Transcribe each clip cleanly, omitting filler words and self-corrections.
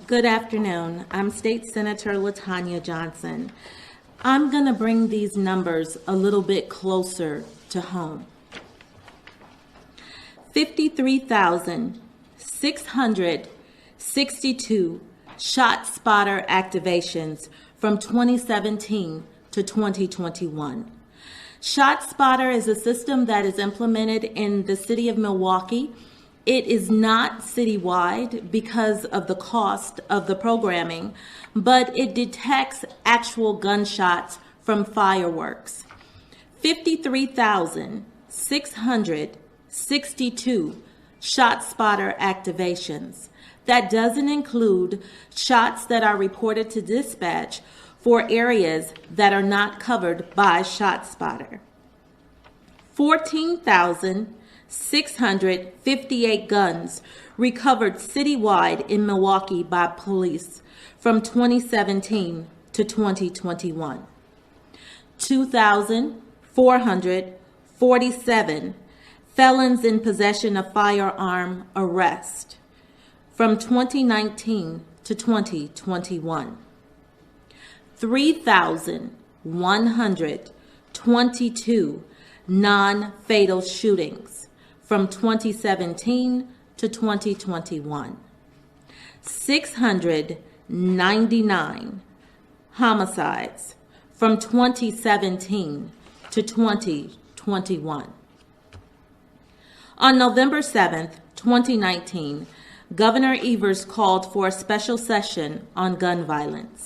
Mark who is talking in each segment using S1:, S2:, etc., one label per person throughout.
S1: Good afternoon. I'm State Senator LaTanya Johnson. I'm going to bring these numbers a little bit closer to home. 53,662 shot spotter activations from 2017 to 2021. Shot Spotter is a system that is implemented in the city of Milwaukee. It is not citywide because of the cost of the programming, but it detects actual gunshots from fireworks. 53,662 Shot Spotter activations. That doesn't include shots that are reported to dispatch for areas that are not covered by Shot Spotter. 14,658 guns recovered citywide in Milwaukee by police from 2017 to 2021. 2,447 felons in possession of firearm arrest from 2019 to 2021. 3,122 non-fatal shootings from 2017 to 2021. 699 homicides from 2017 to 2021. On November 7th, 2019, Governor Evers called for a special session on gun violence.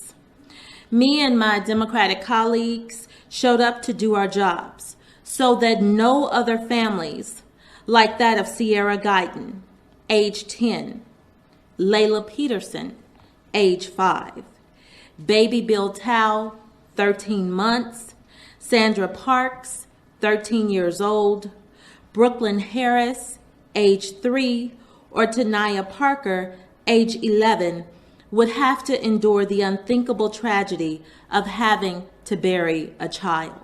S1: Me and my Democratic colleagues showed up to do our jobs so that no other families like that of Sierra Guyton, age 10, Layla Peterson, age 5, Baby Bill Tao, 13 months, Sandra Parks, 13 years old, Brooklyn Harris, age 3, or Tanaya Parker, age 11, would have to endure the unthinkable tragedy of having to bury a child.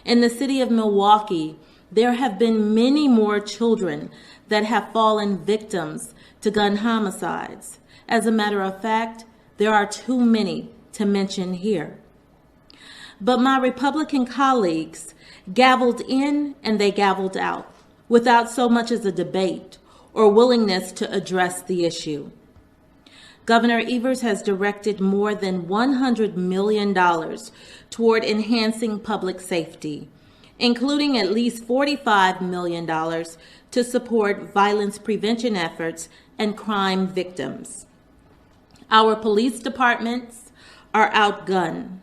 S1: In the city of Milwaukee, there have been many more children that have fallen victims to gun homicides. As a matter of fact, there are too many to mention here. But my Republican colleagues gavelled in and they gavelled out without so much as a debate or willingness to address the issue. Governor Evers has directed more than $100 million toward enhancing public safety, including at least $45 million to support violence prevention efforts and crime victims. Our police departments are outgunned.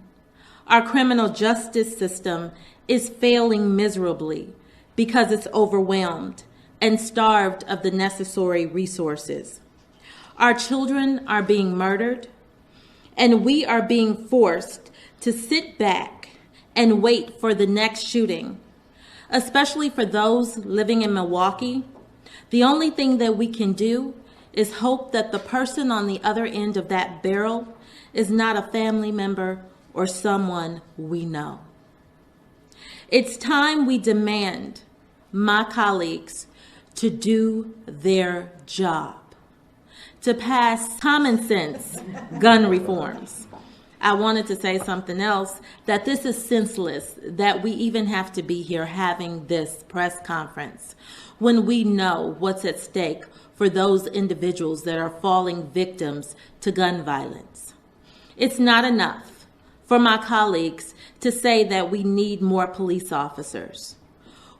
S1: Our criminal justice system is failing miserably because it's overwhelmed and starved of the necessary resources. Our children are being murdered, and we are being forced to sit back and wait for the next shooting. Especially for those living in Milwaukee, the only thing that we can do is hope that the person on the other end of that barrel is not a family member or someone we know. It's time we demand my colleagues to do their job, to pass common sense gun reforms. I wanted to say something else, that this is senseless, that we even have to be here having this press conference when we know what's at stake for those individuals that are falling victims to gun violence. It's not enough for my colleagues to say that we need more police officers.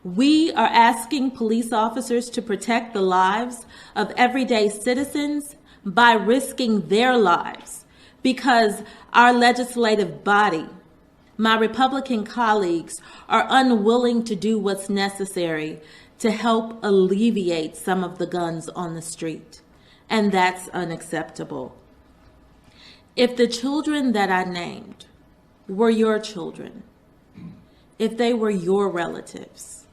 S1: We are asking police officers to protect the lives of everyday citizens by risking their lives because our legislative body, my Republican colleagues, are unwilling to do what's necessary to help alleviate some of the guns on the street. And that's unacceptable. If the children that I named were your children, if they were your relatives,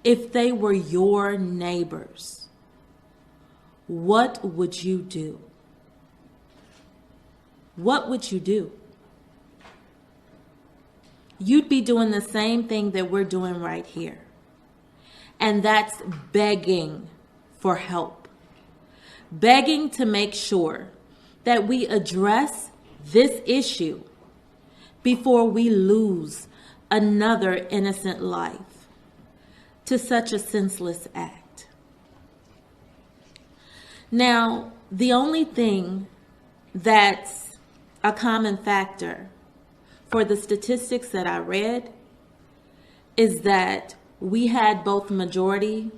S1: if they were your neighbors, what would you do? What would you do? You'd be doing the same thing that we're doing right here. And that's begging for help. Begging to make sure that we address this issue before we lose another innocent life to such a senseless act. Now, the only thing that's a common factor for the statistics that I read is that we had both majority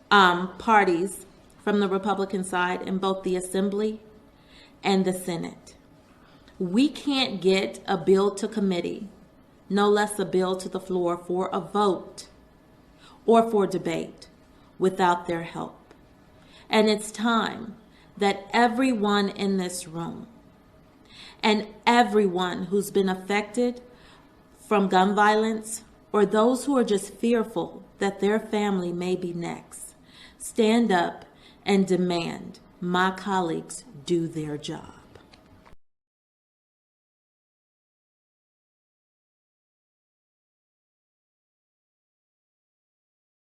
S1: parties from the Republican side in both the Assembly and the Senate. We can't get a bill to committee, no less a bill to the floor for a vote or for debate without their help. And it's time that everyone in this room and everyone who's been affected from gun violence or those who are just fearful that their family may be next, stand up and demand my colleagues do their job.